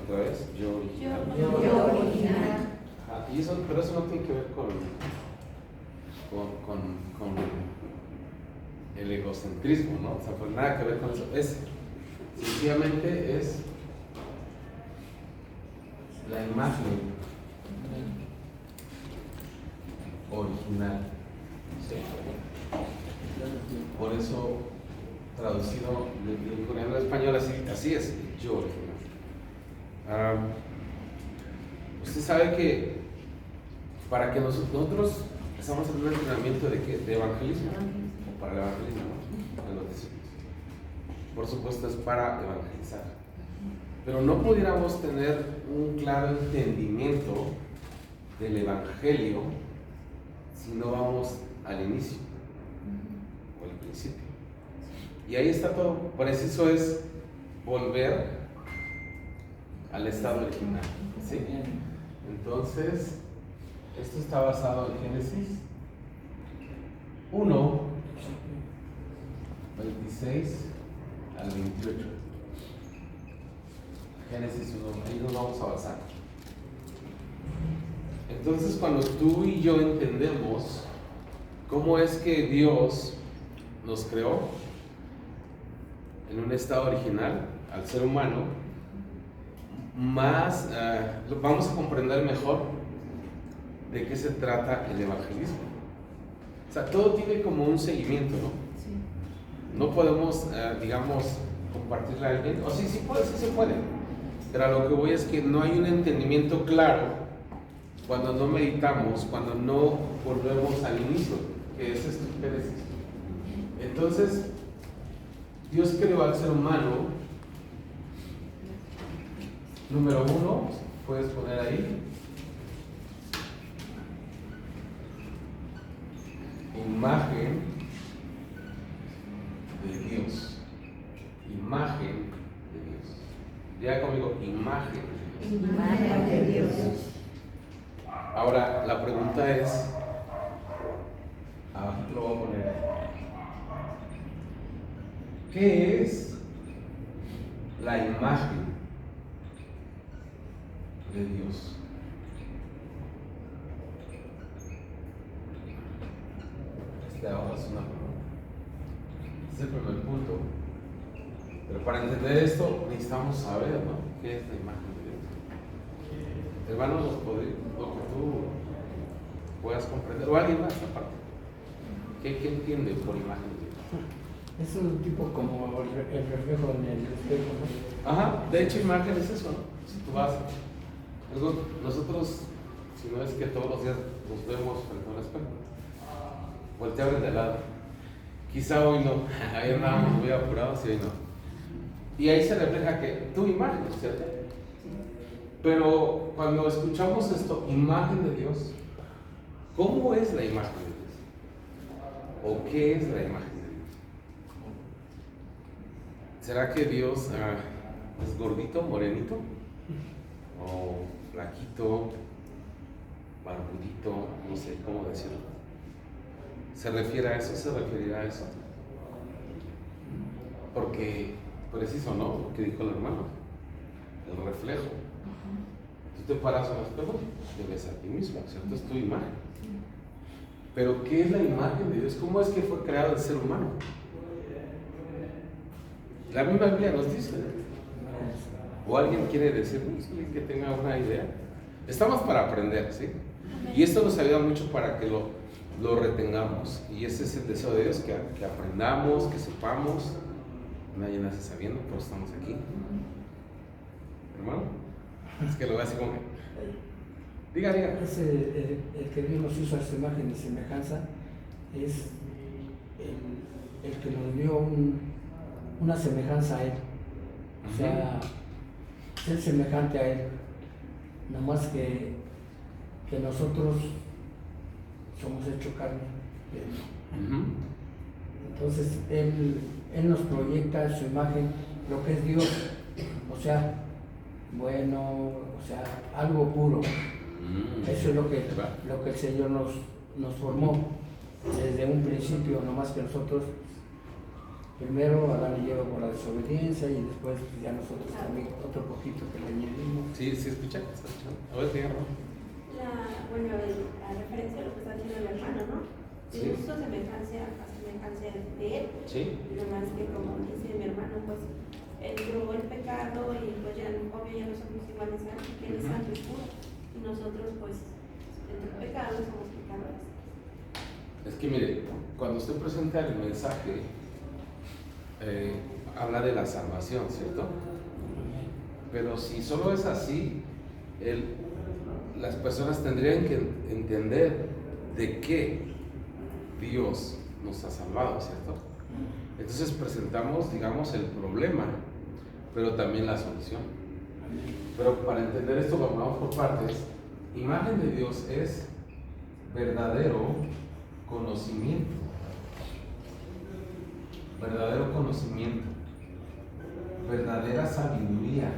Otra vez, yo original. Yo original. Ajá, y eso, pero eso no tiene que ver con el egocentrismo, ¿no? O sea, pues nada que ver con eso. Es, sencillamente es la imagen original. ¿Sí? Por eso, traducido del coreano al español, así es, yo original. Usted sabe que para que nosotros estamos en un entrenamiento de ¿qué? De evangelismo, o para el evangelismo, ¿no? De los discípulos. Por supuesto es para evangelizar. Pero no pudiéramos tener un claro entendimiento del evangelio si no vamos al inicio o al principio. Y ahí está todo. Preciso es volver al estado original. ¿Sí? Entonces, esto está basado en Génesis 1, 26 al 28. Génesis 1, ahí nos vamos a basar. Entonces, cuando tú y yo entendemos cómo es que Dios nos creó en un estado original al ser humano, más vamos a comprender mejor de qué se trata el evangelismo. O sea, todo tiene como un seguimiento, ¿no? Sí. No podemos, digamos, compartirle a alguien, o sí se puede, pero a lo que voy es que no hay un entendimiento claro cuando no meditamos, cuando no volvemos al inicio, que es estupidez. Entonces, Dios creó al ser humano. Número 1, puedes poner ahí. Imagen de Dios. Imagen de Dios. Ya conmigo, imagen de Dios. Imagen de Dios. Ahora, la pregunta es, abajo lo voy a poner. ¿Qué es la imagen de Dios? Ahora es una pregunta. Este es el primer punto. Pero para entender esto necesitamos saber, ¿no? ¿Qué es la imagen de Dios? Hermanos, lo que tú puedas comprender, o alguien más aparte. ¿Qué entiende por imagen de Dios? Es un tipo como el reflejo en el espejo, ¿no? Ajá, de hecho imagen es eso, ¿no? Si tú vas, nosotros, si no es que todos los días nos vemos frente a un espejo, voltearon de lado. Quizá hoy no, ahí andábamos muy apurados y hoy no. Y ahí se refleja que tu imagen, ¿cierto? Pero cuando escuchamos esto, imagen de Dios, ¿cómo es la imagen de Dios? ¿O qué es la imagen de Dios? ¿Será que Dios es gordito, morenito? ¿O flaquito, barbudito? No sé cómo decirlo. ¿Se refiere a eso? ¿Se referirá a eso? Porque, preciso, ¿no? Lo que dijo el hermano, el reflejo. Tú te paras en el espejo, te ves a ti mismo, ¿cierto? Es tu imagen. Pero, ¿qué es la imagen de Dios? ¿Cómo es que fue creado el ser humano? La misma Biblia nos dice, ¿no? ¿O alguien quiere decirnos que tenga una idea? Estamos para aprender, ¿sí? Y esto nos ayuda mucho para que lo retengamos. Y ese es el deseo de Dios, que aprendamos, que sepamos. Nadie nace sabiendo, pero estamos aquí. ¿Hermano? Es que lo veo así como que... Diga. Es el que Dios nos hizo a su imagen y semejanza, es el que nos dio una semejanza a Él. O sea, ser semejante a Él. Nada más que nosotros somos hechos carne. Entonces, Él nos proyecta su imagen, lo que es Dios, o sea, bueno, o sea, algo puro. Eso es lo que el Señor nos formó desde un principio, no más que nosotros Primero Adán y Eva por la desobediencia y después pues, ya nosotros también otro poquito que le añadimos. Sí, sí, escucha. A ver, dígame. Bueno, a referencia a lo que está diciendo el hermano, ¿no? Sí. Sí. Hizo semejanza de él, Sí. no más que como dice mi hermano, pues él probó el pecado y pues ya, obvio, ya no somos iguales a él, que él es santo y puro, y nosotros pues entre pecados somos pecadores. Es que mire, cuando usted presenta el mensaje, habla de la salvación, ¿cierto? Pero si solo es así, las personas tendrían que entender de qué Dios nos ha salvado, ¿cierto? Entonces presentamos, digamos, el problema, pero también la solución. Pero para entender esto, vamos por partes. Imagen de Dios es verdadero conocimiento. Verdadero conocimiento. Verdadera sabiduría.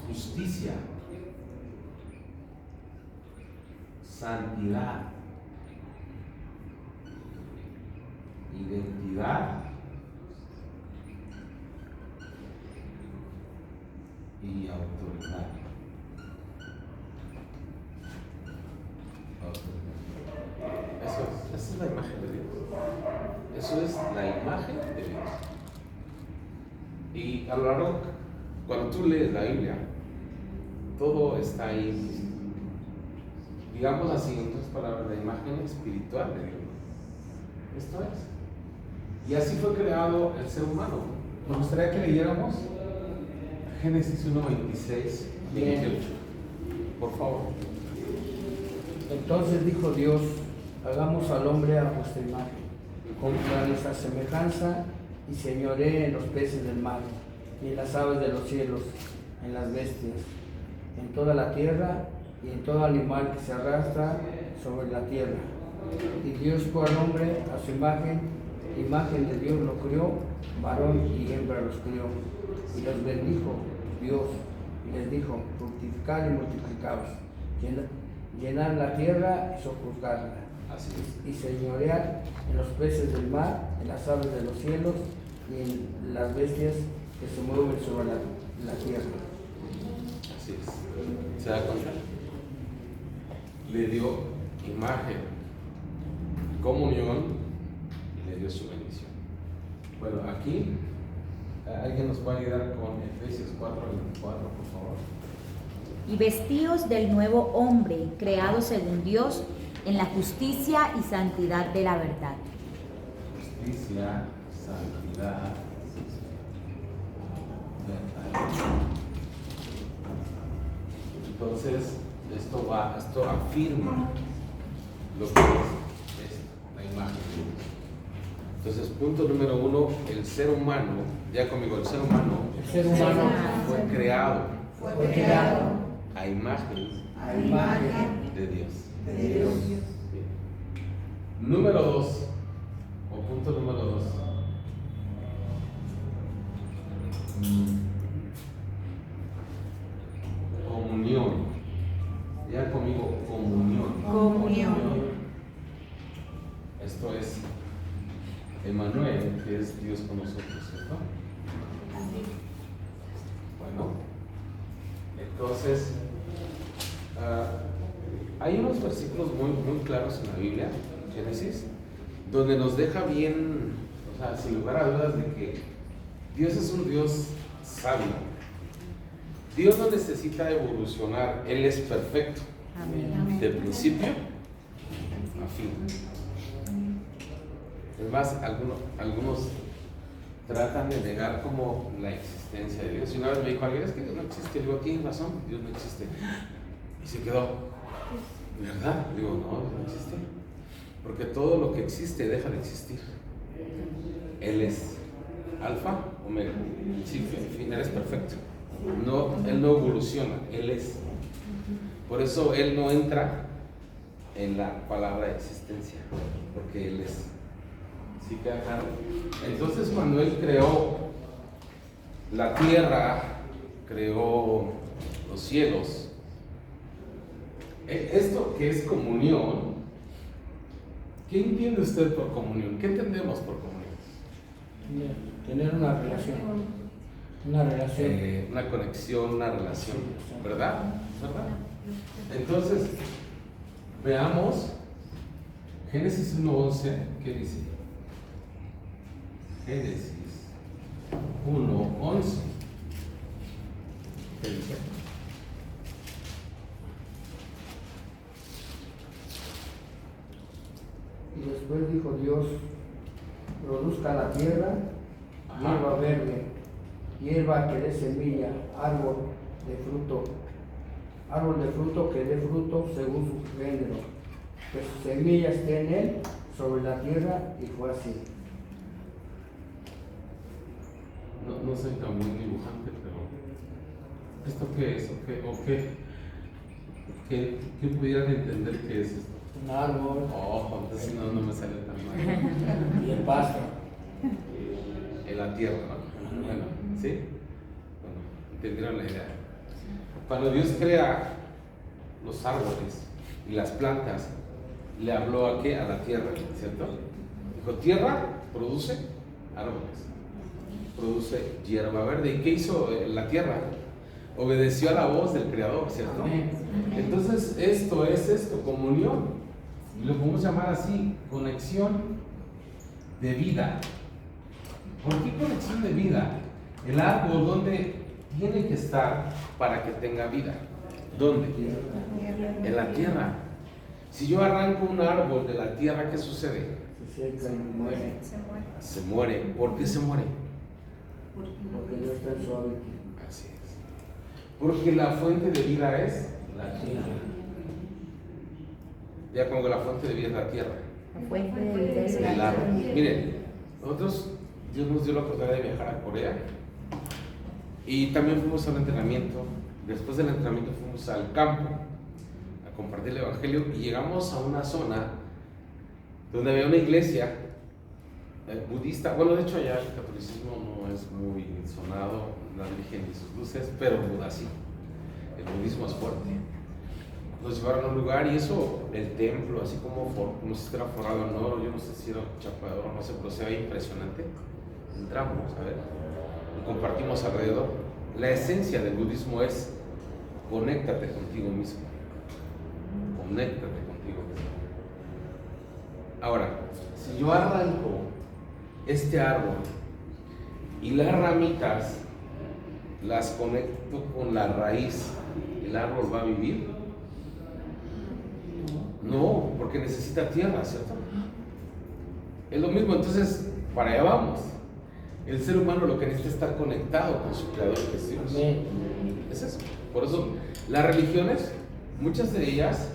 Justicia. Santidad. Identidad. Y autoridad. Esa es la imagen de Dios. Eso es la imagen de Dios. Y a lo largo, cuando tú lees la Biblia, todo está ahí. Digamos así, en otras palabras, la imagen espiritual de Dios. Esto es. Y así fue creado el ser humano. Me gustaría que leyéramos Génesis 1, 26, 28. Por favor. Entonces dijo Dios, hagamos al hombre a nuestra imagen, contra nuestra semejanza, y señoree en los peces del mar, y en las aves de los cielos, en las bestias, en toda la tierra, y en todo animal que se arrastra sobre la tierra. Y Dios creó al hombre a su imagen, imagen de Dios lo crió, varón y hembra los crió. Y los bendijo Dios, y les dijo, fructificad y multiplicaos, llenar la tierra y sojuzgarla, Así es. y señorear en los peces del mar, en las aves de los cielos y en las bestias que se mueven sobre la tierra. Así es. ¿Se da cuenta? Le dio imagen, comunión y le dio su bendición. Bueno, aquí alguien nos va a ayudar con Efesios 4:24, por favor. Y vestíos del nuevo hombre, creado según Dios, en la justicia y santidad de la verdad. Justicia, santidad, verdad. Entonces, esto afirma lo que es la imagen de Dios. Entonces, punto número 1, el ser humano, ya conmigo, el ser humano fue creado a imagen de Dios. Bien. Número 2, o punto número 2. Comunión. Ya conmigo, comunión. Esto es Emmanuel, que es Dios con nosotros, ¿cierto? Bueno, entonces, hay unos versículos muy claros en la Biblia, Génesis, donde nos deja bien, o sea, sin lugar a dudas, de que Dios es un Dios sabio. Dios no necesita evolucionar, Él es perfecto, de principio a fin. Es más, algunos tratan de negar como la existencia de Dios. Y una vez me dijo alguien, es que Dios no existe. Le digo, tienes razón, Dios no existe. Y se quedó, ¿verdad? Le digo, no, Dios no existe. Porque todo lo que existe deja de existir. Él es alfa, omega. Sí, en fin, Él es perfecto. No, Él no evoluciona, Él es. Por eso Él no entra en la palabra existencia, porque Él es. ¿Sí queda claro? Entonces, cuando Él creó la tierra, creó los cielos, esto que es comunión ¿Qué entiende usted por comunión? ¿Qué entendemos por comunión? Tener una relación. Una relación. Una conexión, una relación, Sí, ¿verdad? ¿Verdad? Entonces, veamos Génesis 1:11, ¿qué dice? Génesis 1:11. ¿Qué dice? Y después dijo Dios, produzca la tierra hierba verde, hierba que dé semilla, árbol de fruto que dé fruto según su género, que su semilla esté en él sobre la tierra, y fue así. No soy tan buen dibujante, pero ¿esto qué es? ¿Qué pudieran entender que es esto? Un árbol Entonces no me sale tan mal. y el pasto. En la tierra, ¿no? Bueno, ¿sí? Bueno, entendieron la idea. Cuando Dios crea los árboles y las plantas, le habló a qué? A la tierra, ¿cierto? Dijo, tierra, produce árboles, produce hierba verde. ¿Y qué hizo la tierra? Obedeció a la voz del Creador, ¿cierto? Entonces, esto es comunión. Y lo podemos llamar así, conexión de vida. ¿Por qué conexión de vida? El árbol, ¿dónde tiene que estar para que tenga vida? ¿Dónde? En la tierra. Si yo arranco un árbol de la tierra, ¿qué sucede? Se seca y muere, Se muere. ¿Por qué se muere? porque no está en su hábitat. Así es. Porque la fuente de vida es la tierra. Ya como que la fuente de vida es la tierra. La fuente de vida es El la árbol. tierra. Miren, nosotros, Dios nos dio la oportunidad de viajar a Corea y también fuimos a un entrenamiento. Después del entrenamiento fuimos al campo a compartir el evangelio y llegamos a una zona donde había una iglesia budista. Bueno, de hecho allá el catolicismo no es muy sonado, la Virgen y sus luces, pero Buda sí. El budismo es fuerte. Nos llevaron a un lugar y eso, el templo, así como si estuviera forrado en oro, yo no sé si era chapa de oro, no sé, pero se ve impresionante. Entramos, a ver, y compartimos alrededor. La esencia del budismo es conéctate contigo mismo. Conéctate contigo mismo. Ahora, si yo arranco este árbol y las ramitas las conecto con la raíz, ¿el árbol va a vivir? No, porque necesita tierra, ¿cierto? Es lo mismo, entonces, para allá vamos. El ser humano lo que necesita es estar conectado con su Creador, que es Dios. Es eso. Por eso, las religiones, muchas de ellas,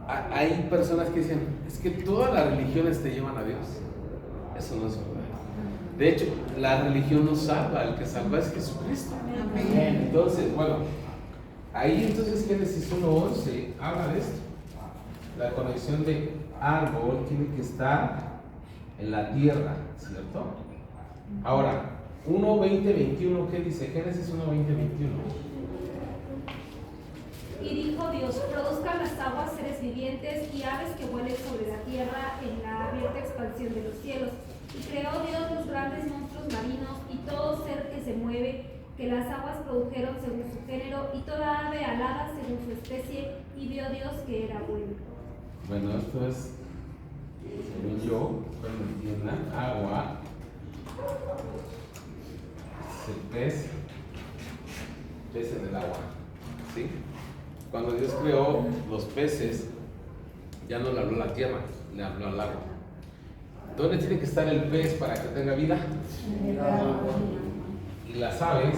hay personas que dicen, es que todas las religiones te llevan a Dios. Eso no es verdad. De hecho, la religión no salva, el que salva es Jesucristo. Entonces, bueno, ahí entonces Génesis 1:11 habla de esto. La conexión de árbol tiene que estar en la tierra, ¿cierto? Ahora, 1:20-21, ¿qué dice? Génesis 1:20-21. Y dijo Dios, produzcan las aguas seres vivientes y aves que vuelen sobre la tierra en la abierta expansión de los cielos. Y creó Dios los grandes monstruos marinos y todo ser que se mueve, que las aguas produjeron según su género, y toda ave alada según su especie, y vio Dios que era bueno. Bueno, esto es, según yo, cuando entiendan, agua, es peces del agua, ¿sí? Cuando Dios creó los peces, ya no le habló a la tierra, le habló al agua. ¿Dónde tiene que estar el pez para que tenga vida? Y las aves,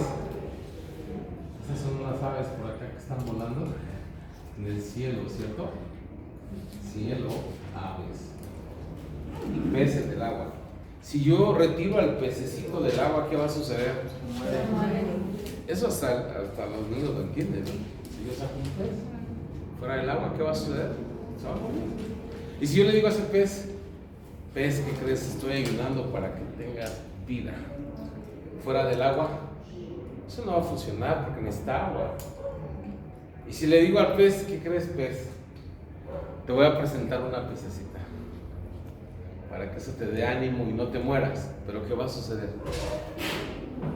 esas son unas aves por acá que están volando en el cielo, ¿cierto? Cielo, aves y peces del agua. Si yo retiro al pececito del agua, ¿qué va a suceder? Eso hasta los niños lo entienden, ¿no? Si yo saco un pez fuera del agua, ¿qué va a suceder? Se va a morir. Y si yo le digo a ese pez, ¿qué crees? Estoy ayudando para que tengas vida fuera del agua, eso no va a funcionar porque necesita agua. Y si le digo al pez, ¿qué crees, pez? Te voy a presentar una pececita. para que eso te dé ánimo y no te mueras. Pero ¿qué va a suceder?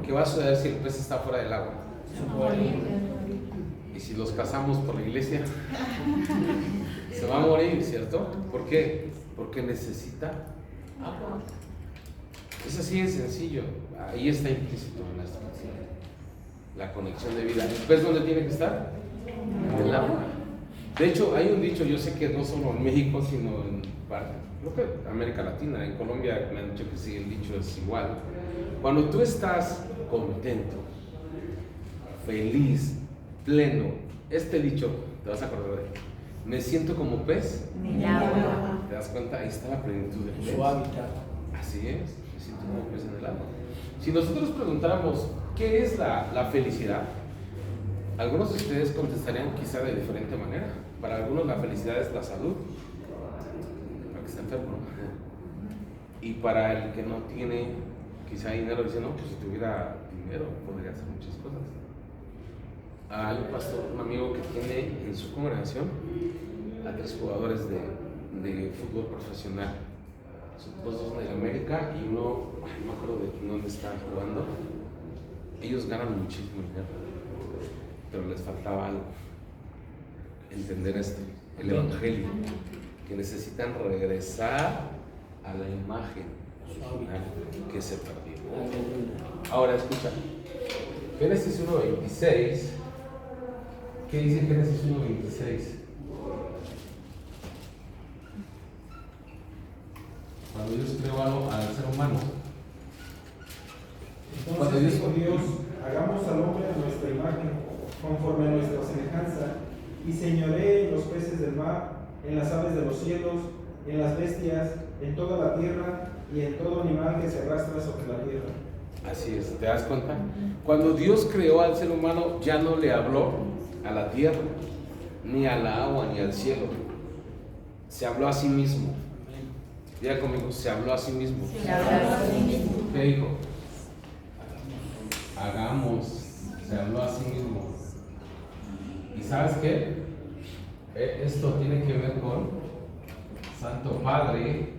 ¿Qué va a suceder si el pez está fuera del agua? Y si los casamos por la iglesia, se va a morir, ¿cierto? ¿Por qué? Porque necesita agua. Es así de sencillo. Ahí está implícito en la expresión. La conexión de vida. ¿El pez dónde tiene que estar? En el agua. De hecho, hay un dicho, yo sé que no solo en México, sino en parte, creo que América Latina, en Colombia me han dicho que sí, el dicho es igual. Cuando tú estás contento, feliz, pleno, este dicho, te vas a acordar de él. Me siento como pez En el agua. ¿Te das cuenta? Ahí está la plenitud del pez. Su hábitat. Así es, me siento como pez en el agua. Si nosotros preguntáramos, ¿qué es la felicidad? Algunos de ustedes contestarían quizá de diferente manera. Para algunos la felicidad es la salud, para que está enfermo. Y para el que no tiene quizá dinero, dice, no, pues si tuviera dinero podría hacer muchas cosas. Hay un pastor, un amigo que tiene en su congregación a 3 jugadores de fútbol profesional. Son 2 de América y uno, no me acuerdo de dónde están jugando. Ellos ganan muchísimo dinero, pero les faltaba algo, entender esto, el evangelio, que necesitan regresar a la imagen original que se perdió. Ahora escucha, Génesis 1:26, ¿qué dice Génesis 1:26? Cuando Dios creó al ser humano. Cuando Entonces Dios dijo Dios, hagamos al hombre a nuestra imagen, conforme a nuestra semejanza, y señoree en los peces del mar, en las aves de los cielos, en las bestias, en toda la tierra y en todo animal que se arrastra sobre la tierra. Así es, ¿te das cuenta? Cuando Dios creó al ser humano, ya no le habló a la tierra, ni a la agua, ni al cielo. Se habló a sí mismo. Diga conmigo, se habló a sí mismo. ¿Qué dijo? Hagamos. Se habló a sí mismo. ¿Y sabes qué? Esto tiene que ver con Santo Padre,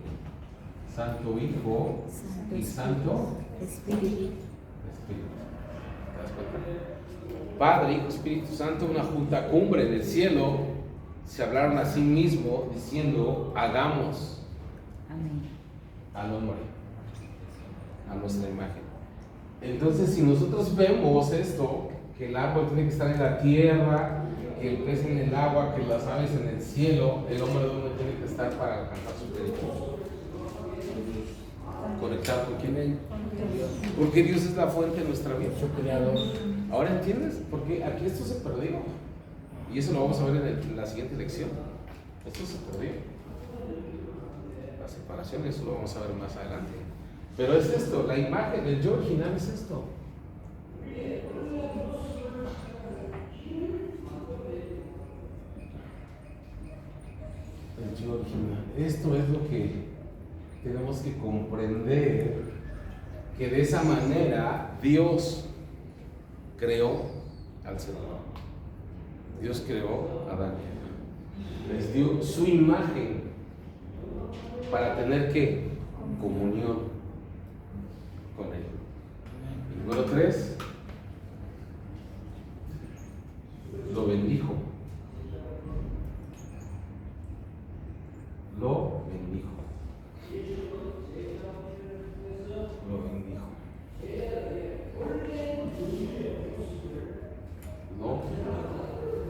Santo Hijo y Santo Espíritu. ¿Te das cuenta? Padre, Hijo, Espíritu Santo, una junta cumbre en el cielo, se hablaron a sí mismos diciendo, hagamos Amén. al hombre a nuestra imagen. Entonces, si nosotros vemos esto, que el árbol tiene que estar en la tierra, que el pez en el agua, que las aves en el cielo, el hombre donde tiene que estar para alcanzar su plenitud. Conectado con quién? Porque Dios es la fuente de nuestra vida. Su creador. Ahora entiendes, porque aquí esto se perdió. Y eso lo vamos a ver en la siguiente lección. Esto se perdió. La separación, eso lo vamos a ver más adelante. Pero es esto, la imagen, el yo original es esto. El yo original. Esto es lo que tenemos que comprender, que de esa manera Dios creó al ser humano. Dios creó a Adán y Eva. Les dio su imagen para tener ¿qué? Comunión con Él. Y número 3, lo bendijo. Lo bendijo. Lo bendijo. Lo bendijo.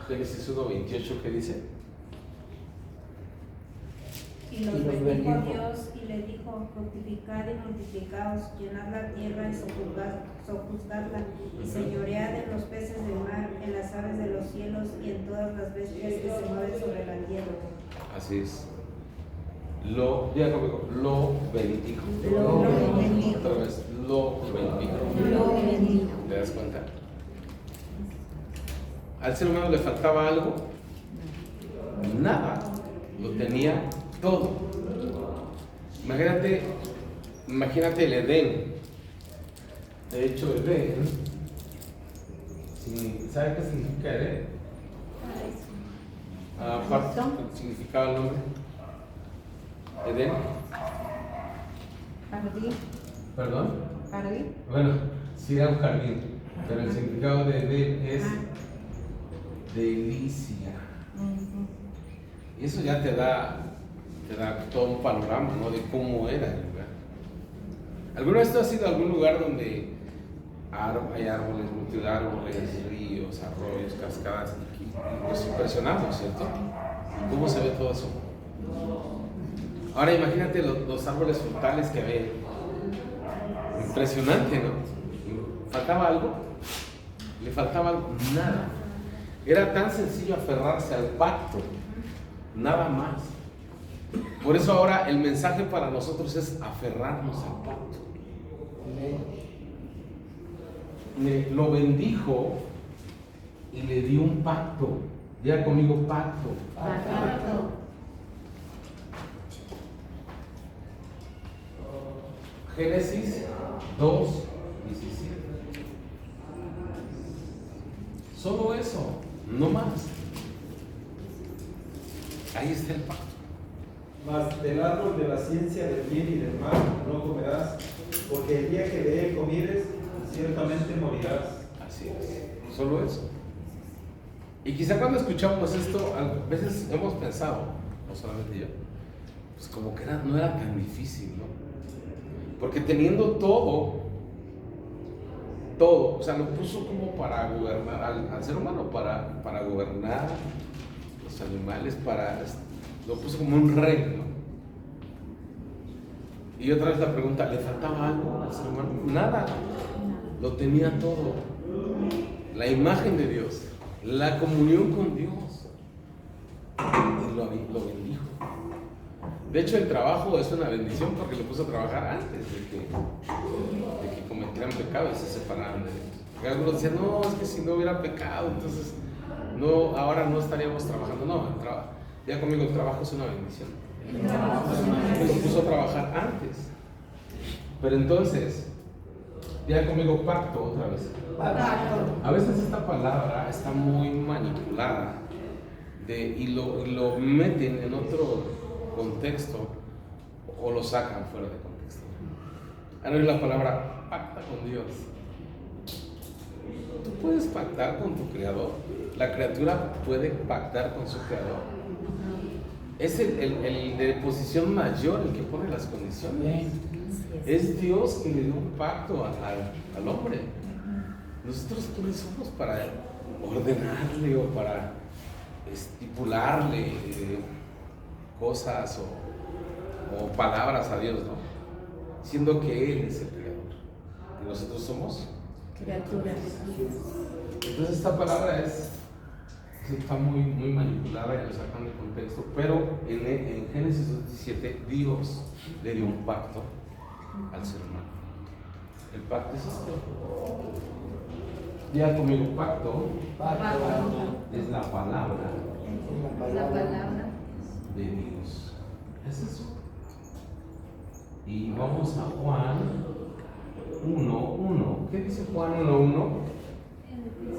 Génesis 1:28, ¿qué dice? Y los bendijo Dios y le dijo, fructificad y multiplicaos, llenad la tierra y sojuzgadla, y señoread en los peces del mar, en las aves de los cielos y en todas las bestias que se mueven sobre la tierra. Así es. Diga conmigo, lo bendijo. Lo bendijo. Otra vez, lo bendijo. Lo bendijo. ¿Te das cuenta? Al ser humano le faltaba algo. Nada. Lo tenía todo. Imagínate el Edén. De hecho, Edén, ¿sabes qué significa Edén? Aparte, ¿qué significaba el nombre? Edén. Jardín. ¿Perdón? Jardín. Bueno, sí era un jardín, pero el significado de Edén es delicia. Y eso ya te da todo un panorama, ¿no? De cómo era el lugar. ¿Alguna vez tú has ido a algún lugar donde hay árboles, multitud de árboles, ríos, arroyos, cascadas? Y nos impresionamos, ¿cierto? ¿Cómo se ve todo eso? Ahora imagínate los árboles frutales que había. Impresionante, ¿no? ¿Faltaba algo? ¿Le faltaba algo? Nada. Era tan sencillo aferrarse al pacto, nada más. Por eso ahora el mensaje para nosotros es aferrarnos al pacto. Lo bendijo y le dio un pacto. Diga conmigo, pacto. Pacto. Génesis 2:17. Solo eso, no más. Ahí está el pacto. Mas del árbol de la ciencia del bien y del mal no comerás, porque el día que de él comieres, ciertamente morirás. Así es, solo eso. Y quizá cuando escuchamos esto, a veces hemos pensado, no solamente yo, pues como que no era tan difícil, ¿no? Porque teniendo todo, o sea, lo puso como para gobernar al ser humano, para gobernar los animales, lo puso como un rey, ¿no? Y otra vez la pregunta, ¿le faltaba algo al ser humano? Nada, lo tenía todo. La imagen de Dios, la comunión con Dios, y lo bendijo. De hecho, el trabajo es una bendición porque lo puso a trabajar antes de que cometieran pecado y se separaran de Dios. Porque algunos decían, no, es que si no hubiera pecado, entonces ahora no estaríamos trabajando. No, ya conmigo, el trabajo es una bendición. Lo puso a trabajar antes. Pero entonces, ya conmigo, pacto otra vez. A veces esta palabra está muy manipulada y lo meten en otro contexto o lo sacan fuera de contexto. Ahora es la palabra pacta con Dios. Tú puedes pactar con tu creador. La criatura puede pactar con su creador. Es el de posición mayor el que pone las condiciones. Es Dios que le dio un pacto al hombre. Nosotros no somos para ordenarle o para estipularle cosas o palabras a Dios, ¿no? Siendo que Él es el creador y nosotros somos Criaturas. Entonces esta palabra está muy manipulada y lo sacan de contexto, pero en Génesis 17 Dios le dio un pacto al ser humano. El pacto es esto. Diga conmigo, pacto es la palabra de Dios. Es eso. Y vamos a Juan 1:1. ¿Qué dice Juan 1:1?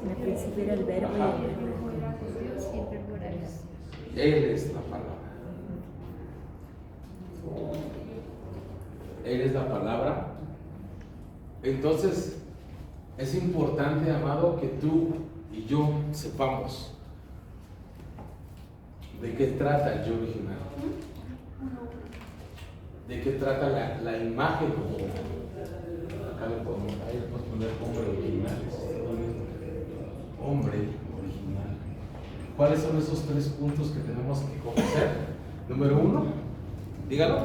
En el principio era el verbo y el verbo. Él es la palabra. Él es la palabra. Entonces, es importante, amado, que tú y yo sepamos de qué trata el yo original. De qué trata la imagen original. Acá le podemos poner hombre original. Hombre original. ¿Cuáles son esos 3 puntos que tenemos que conocer? Número 1, dígalo.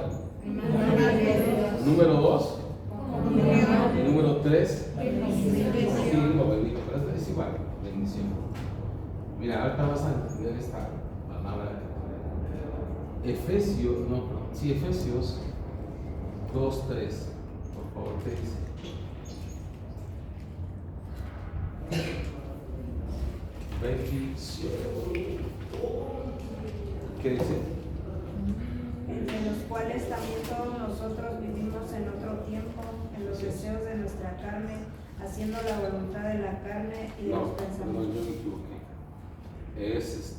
Número 2. Número 3. Sí, lo bendigo, pero es igual, bendición. Mira, ahorita vas a entender esta palabra. Efesios 2:3, por favor, ¿qué dice? Bendición. ¿Qué dice? Entre los cuales también todos nosotros vivimos en otro tiempo, en los deseos de nuestra carne, haciendo la voluntad de la carne y de los No, pensamientos. yo me equivoqué. Es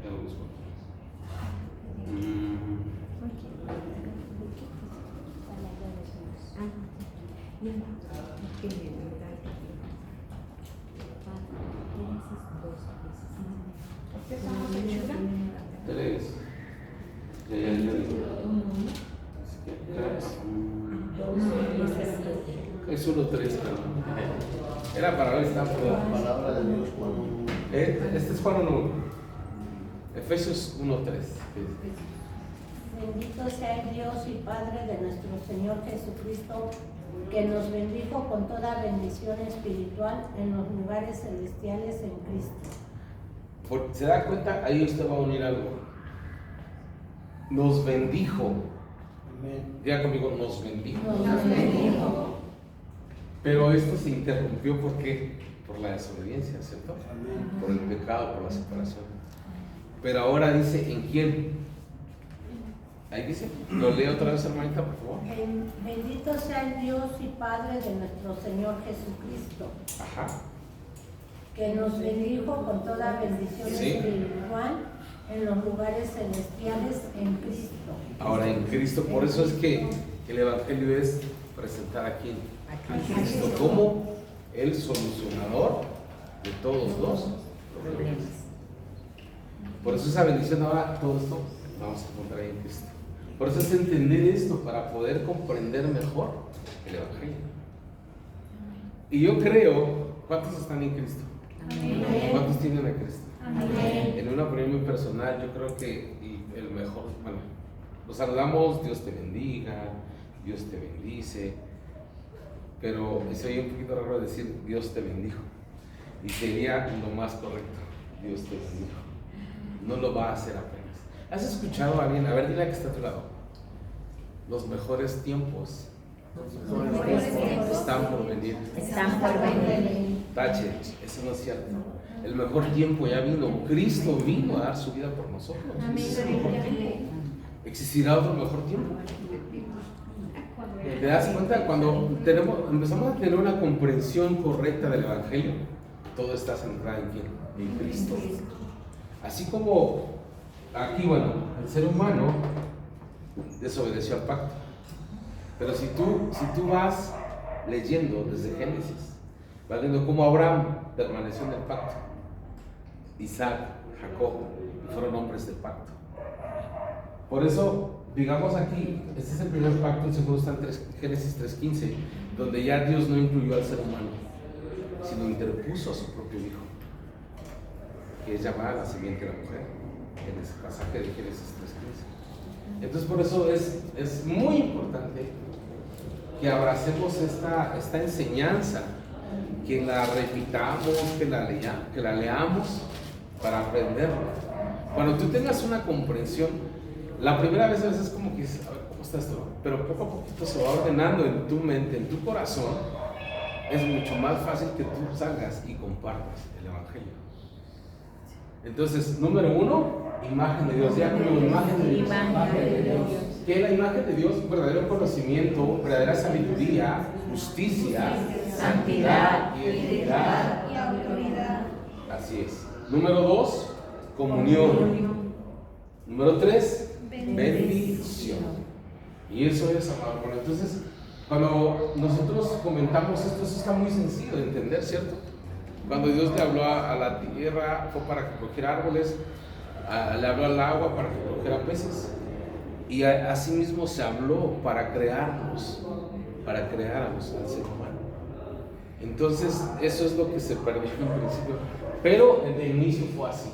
ya lo mismo. Tres. Ya digo. Es 1:3, pero era para ver si estaba por La palabra de Dios, Juan 1. Este es Juan 1. Efesios 1:3. Bendito sea el Dios y Padre de nuestro Señor Jesucristo, que nos bendijo con toda bendición espiritual en los lugares celestiales en Cristo. ¿Se da cuenta? Ahí usted va a unir algo. Nos bendijo. Amén. Diga conmigo, nos bendijo. Nos bendijo. Pero esto se interrumpió ¿por qué? Por la desobediencia, ¿cierto? Amén. Por el pecado, por la separación. Pero ahora dice, ¿en quién? Ahí dice, lo leo otra vez, hermanita, por favor. Bendito sea el Dios y Padre de nuestro Señor Jesucristo, Ajá. que nos bendijo con toda bendición Sí. espiritual en los lugares celestiales en Cristo. Ahora en Cristo, por eso es que el Evangelio es presentar a quién? A Cristo como el solucionador de todos los problemas. Por eso esa bendición ahora, todo esto vamos a encontrar ahí en Cristo. Por eso es entender esto para poder comprender mejor el Evangelio. Y yo creo, ¿cuántos están en Cristo? ¿Cuántos tienen a Cristo? En una opinión muy personal, yo creo que el mejor, bueno, los saludamos, Dios te bendiga, Dios te bendice, pero se oye un poquito raro decir Dios te bendijo, y sería lo más correcto, Dios te bendijo. No lo va a hacer apenas. ¿Has escuchado a alguien? A ver, dile a que está a tu lado. Los mejores tiempos están por venir. Están por venir. Tache, eso no es cierto. El mejor tiempo ya vino. Cristo vino a dar su vida por nosotros. Ese es el mejor tiempo. ¿Existirá otro mejor tiempo? ¿Te das cuenta? Cuando empezamos a tener una comprensión correcta del Evangelio, todo está centrado en quién? En Cristo. Así como aquí, bueno, el ser humano desobedeció al pacto. Pero si tú vas leyendo desde Génesis, vas viendo cómo Abraham permaneció en el pacto, Isaac, Jacob, fueron hombres del pacto. Por eso, digamos aquí, este es el primer pacto, el segundo está en Génesis 3:15, donde ya Dios no incluyó al ser humano, sino interpuso a su propio hijo, que es llamada la simiente de la mujer, en ese pasaje de Génesis 3:15. Entonces por eso es muy importante que abracemos esta enseñanza, que la repitamos, que la leamos para aprenderla. Cuando tú tengas una comprensión, la primera vez a veces es como que dices, a ver, ¿cómo está esto? Pero poco a poquito se va ordenando en tu mente, en tu corazón. Es mucho más fácil que tú salgas y compartas el Evangelio. Entonces, número 1, imagen de Dios. Ya como imagen de Dios. Que la imagen de Dios, verdadero conocimiento, verdadera sabiduría, justicia, santidad, fidelidad Y autoridad. Así es. Número 2, comunión. Número 3, bendición. Y eso es, amado. Bueno, entonces, cuando nosotros comentamos esto, eso está muy sencillo de entender, ¿cierto? Cuando Dios le habló a la tierra, fue para que cogiera árboles, le habló al agua para que cogiera peces. Y asimismo se habló para crearnos al ser humano. Entonces, eso es lo que se perdió en principio. Pero de inicio fue así.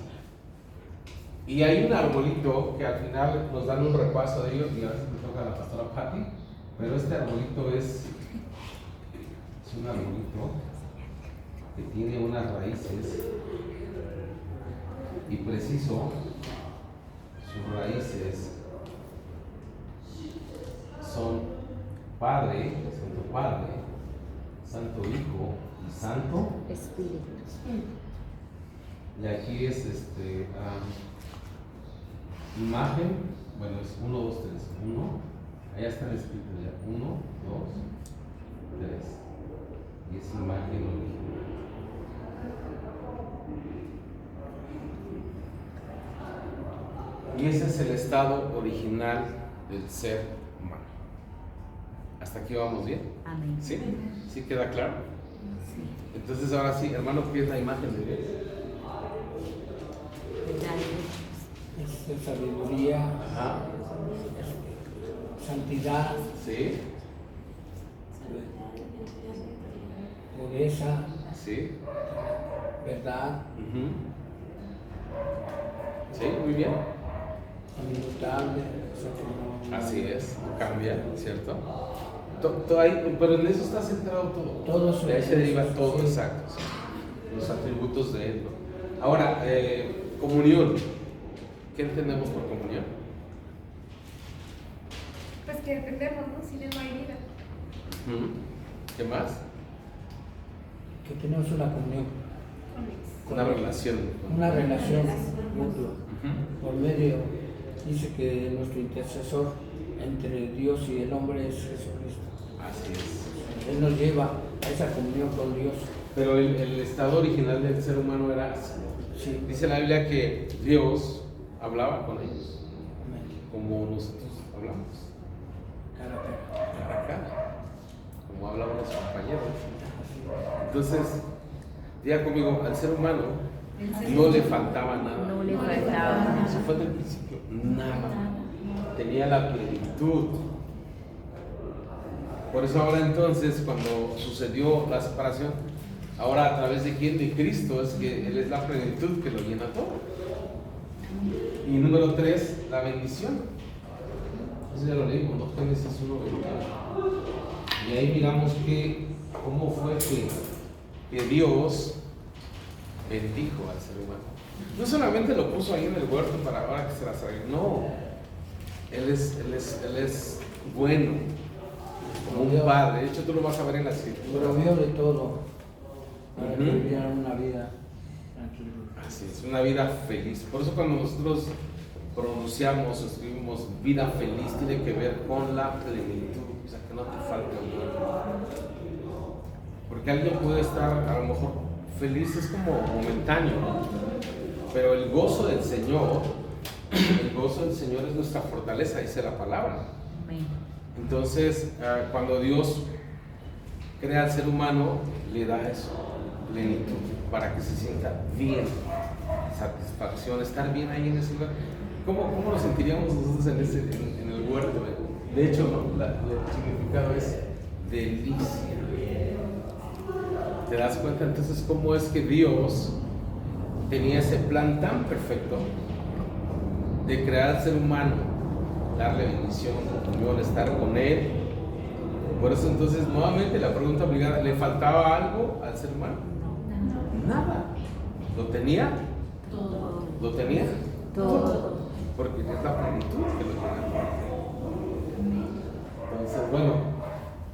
Y hay un arbolito que al final nos dan un repaso de ellos, y a veces me toca a la pastora Patti, pero este arbolito es un arbolito que tiene unas raíces, y preciso, sus raíces son Padre, Santo Hijo y Santo Espíritu. Y aquí es imagen, bueno, es 1, 2, 3, 1, allá está el escrito ya, 1, 2, 3, y es imagen original. Y ese es el estado original del ser humano. ¿Hasta aquí vamos bien? Amén. ¿Sí? ¿Sí queda claro? Sí. Entonces ahora sí, hermano, ¿qué es la imagen de Dios? ¿Verdad? Es sabiduría, Ajá. santidad, Sí, pureza, sí. verdad, Ujú. Sí, muy bien. inmutable, o sea que no- Así es, no cambia, ¿cierto? Todo ahí, pero en eso está centrado todo. Todo eso. De ahí se deriva todo, Sí. exacto. Sí. Los atributos de Él, ¿no? Ahora, comunión. ¿Qué entendemos por comunión? Pues que dependemos, ¿no? Sin él no hay vida. Ujú. ¿Qué más? Que tenemos una comunión, Una relación. una relación mutua. Ujú. Por medio, dice que nuestro intercesor entre Dios y el hombre es Jesucristo. Así es. Él nos lleva a esa comunión con Dios. Pero el estado original del ser humano era así. Sí. Dice la Biblia que Dios hablaba con ellos, Amén. como nosotros hablamos, Cara a cara. cara a cara, como hablaban los compañeros. Entonces, diga conmigo, al ser humano no le faltaba nada. No le faltaba nada. Eso fue desde el principio, nada. Tenía la plenitud. Por eso ahora entonces, cuando sucedió la separación, ahora a través de quién, de Cristo, es que Él es la plenitud que lo llena todo. Y número 3, la bendición. Eso ya lo leímos, ¿no? Génesis 1:21. Y ahí miramos cómo fue que Dios bendijo al ser humano. No solamente lo puso ahí en el huerto para ahora que se las traiga, no. Él es bueno, como un padre. De hecho, tú lo vas a ver en la escritura. Proveyó de todo para que Ujú. vivieran una vida tranquila. Así es, una vida feliz. Por eso cuando nosotros pronunciamos o escribimos vida feliz, tiene que ver con la plenitud, o sea, que no te falte nada. Porque alguien puede estar a lo mejor feliz, es como momentáneo, ¿no? Pero el gozo del Señor es nuestra fortaleza, dice la palabra. Amén. Entonces, cuando Dios crea al ser humano, le da eso, plenitud, para que se sienta bien, satisfacción, estar bien ahí en ese lugar. ¿Cómo nos sentiríamos nosotros en el huerto? De hecho, ¿no? El significado es delicia. ¿Te das cuenta entonces cómo es que Dios tenía ese plan tan perfecto de crear al ser humano, darle bendición, comunión, estar con Él? Por eso entonces nuevamente la pregunta obligada, ¿le faltaba algo al ser humano? Nada. ¿Lo tenía? Todo. ¿Lo tenía? Todo. Porque es la plenitud que lo tiene. Entonces, bueno,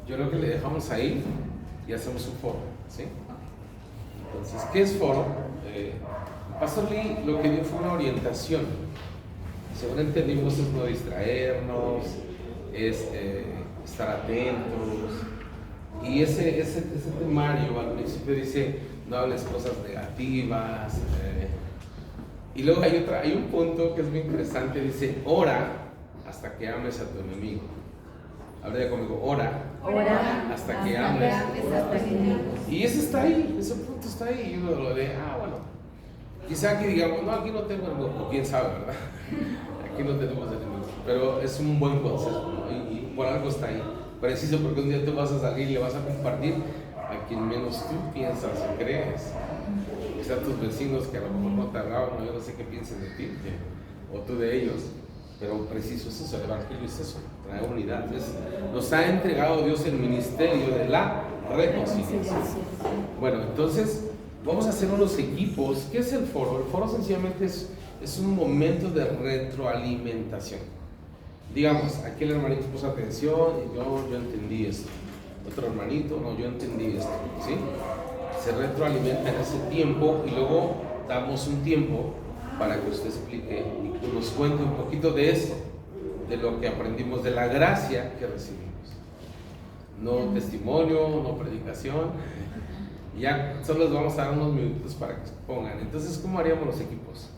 yo creo que le dejamos ahí y hacemos un foro, ¿sí? Entonces, ¿qué es foro? Pastor Lee lo que dio fue una orientación. Según entendimos, es no distraernos, es estar atentos. Y ese temario al principio dice, no hables cosas negativas. Y luego hay un punto que es muy interesante, dice, ora hasta que ames a tu enemigo. Habla ya conmigo, ora hasta que ames. Y ese está ahí, ese punto está ahí. Y uno lo de, bueno, quizá aquí digamos, no, aquí no tengo enemigos, o quién sabe, ¿verdad? Aquí no tenemos enemigos, pero es un buen consejo, ¿no? Y por algo está ahí, preciso, porque un día tú vas a salir y le vas a compartir a quien menos tú piensas o crees. Quizá tus vecinos que a lo mejor no te hablaban, yo no sé qué piensen de ti, o tú de ellos, pero preciso es eso, el evangelio es eso, traer unidad. Nos ha entregado Dios el ministerio de la reconciliación. Bueno, entonces vamos a hacer unos equipos. ¿Qué es el foro? El foro sencillamente es un momento de retroalimentación. Digamos, aquí el hermanito puso atención y yo entendí esto. Otro hermanito, no, yo entendí esto, ¿sí? Se retroalimenta en ese tiempo y luego damos un tiempo para que usted explique y que nos cuente un poquito de esto, de lo que aprendimos, de la gracia que recibimos. No testimonio, no predicación. Ya solo les vamos a dar unos minutos para que se pongan. Entonces, ¿cómo haríamos los equipos?